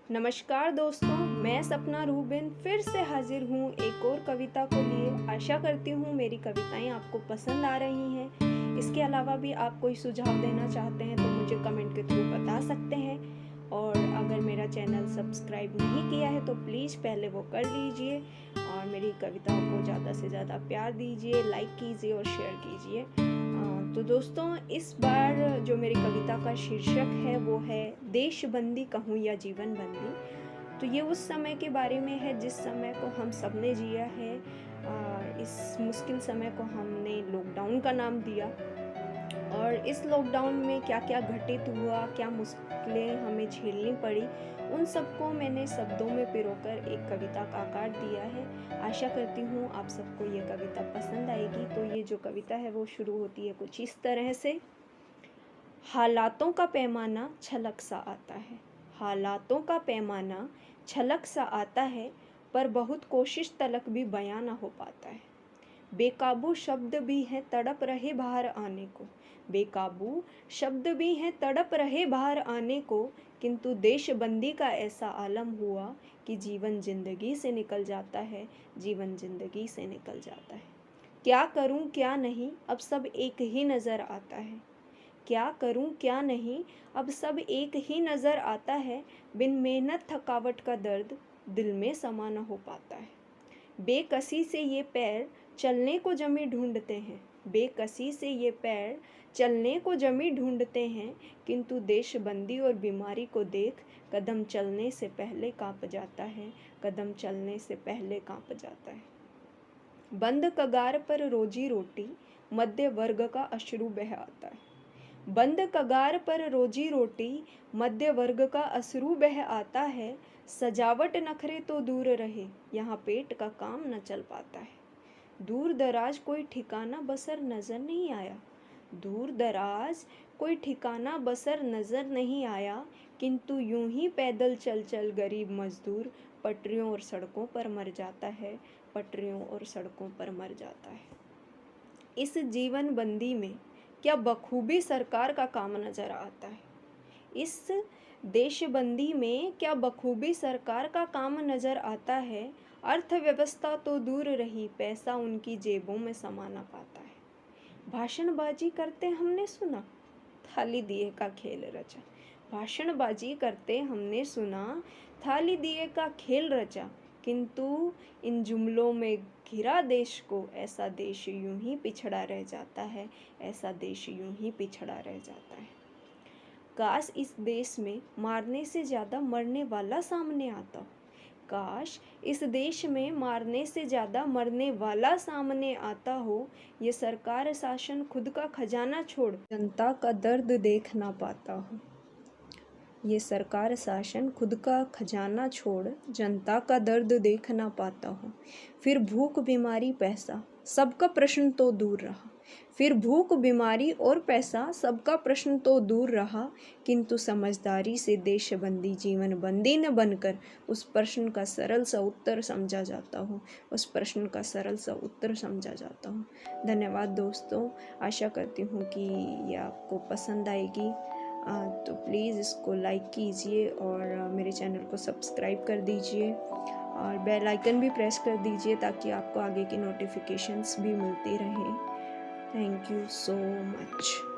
नमस्कार दोस्तों, मैं सपना रूबिन फिर से हाजिर हूँ एक और कविता को लिए। आशा करती हूँ मेरी कविताएं आपको पसंद आ रही हैं। इसके अलावा भी आप कोई सुझाव देना चाहते हैं तो मुझे कमेंट के थ्रू बता सकते हैं। और अगर मेरा चैनल सब्सक्राइब नहीं किया है तो प्लीज़ पहले वो कर लीजिए और मेरी कविताओं को ज़्यादा से ज़्यादा प्यार दीजिए, लाइक कीजिए और शेयर कीजिए। तो दोस्तों, इस बार जो मेरी कविता का शीर्षक है वो है देशबंदी कहूँ या जीवन बंदी। तो ये उस समय के बारे में है जिस समय को हम सब ने जिया है। इस मुश्किल समय को हमने लॉकडाउन का नाम दिया और इस लॉकडाउन में क्या क्या घटित हुआ, क्या मुश्किलें हमें झेलनी पड़ी, उन सबको मैंने शब्दों में पिरोकर एक कविता का आकार दिया है। आशा करती हूँ आप सबको ये कविता पसंद आएगी। तो ये जो कविता है वो शुरू होती है कुछ इस तरह से। हालातों का पैमाना छलक सा आता है, हालातों का पैमाना छलक सा आता है, पर बहुत कोशिश तलक भी बयां न हो पाता है। बेकाबू शब्द भी हैं तड़प रहे बाहर आने को, बेकाबू शब्द भी हैं तड़प रहे बाहर आने को, किंतु देशबंदी का ऐसा आलम हुआ कि जीवन जिंदगी से निकल जाता है, जीवन जिंदगी से निकल जाता है। क्या करूं क्या नहीं अब सब एक ही नज़र आता है, क्या करूं क्या नहीं अब सब एक ही नज़र आता है, बिन मेहनत थकावट का दर्द दिल में समा न हो पाता है। बेकसी से ये पैर चलने को जमी ढूंढते हैं, बेकसी से ये पैर चलने को जमी ढूंढते हैं, किंतु देशबंदी और बीमारी को देख कदम चलने से पहले कांप जाता है, कदम चलने से पहले कांप जाता है। बंद कगार पर रोजी रोटी मध्य वर्ग का अश्रु बह आता है, बंद कगार पर रोजी रोटी मध्य वर्ग का अश्रु बह आता है। सजावट नखरे तो दूर रहे, यहाँ पेट का काम न चल पाता है। दूर दराज कोई ठिकाना बसर नजर नहीं आया, दूर दराज कोई ठिकाना बसर नजर नहीं आया, किंतु यूं ही पैदल चल चल गरीब मजदूर पटरियों और सड़कों पर मर जाता है, पटरियों और सड़कों पर मर जाता है। इस जीवन बंदी में क्या बखूबी सरकार का काम नजर आता है, इस देशबंदी में क्या बखूबी सरकार का काम नजर आता है। अर्थव्यवस्था तो दूर रही, पैसा उनकी जेबों में समा ना पाता है। भाषणबाजी करते हमने सुना, थाली दिए का खेल रचा, भाषणबाजी करते हमने सुना, थाली दिए का खेल रचा, किंतु इन जुमलों में घिरा देश को ऐसा देश यूं ही पिछड़ा रह जाता है, ऐसा देश यूं ही पिछड़ा रह जाता है। काश इस देश में मारने से ज़्यादा मरने वाला सामने आता हो, काश इस देश में मारने से ज़्यादा मरने वाला सामने आता हो। ये सरकार शासन खुद का खजाना छोड़ जनता का दर्द देख ना पाता हो, ये सरकार शासन खुद का खजाना छोड़ जनता का दर्द देख ना पाता हो। फिर भूख बीमारी पैसा सबका प्रश्न तो दूर रहा, फिर भूख बीमारी और पैसा सबका प्रश्न तो दूर रहा, किंतु समझदारी से देशबंदी जीवन बंदी न बनकर उस प्रश्न का सरल सा उत्तर समझा जाता हो, उस प्रश्न का सरल सा उत्तर समझा जाता हो। धन्यवाद दोस्तों, आशा करती हूँ कि ये आपको पसंद आएगी। तो प्लीज़ इसको लाइक कीजिए और मेरे चैनल को सब्सक्राइब कर दीजिए और बेल आइकन भी प्रेस कर दीजिए ताकि आपको आगे की नोटिफिकेशंस भी मिलती रहें। Thank you so much.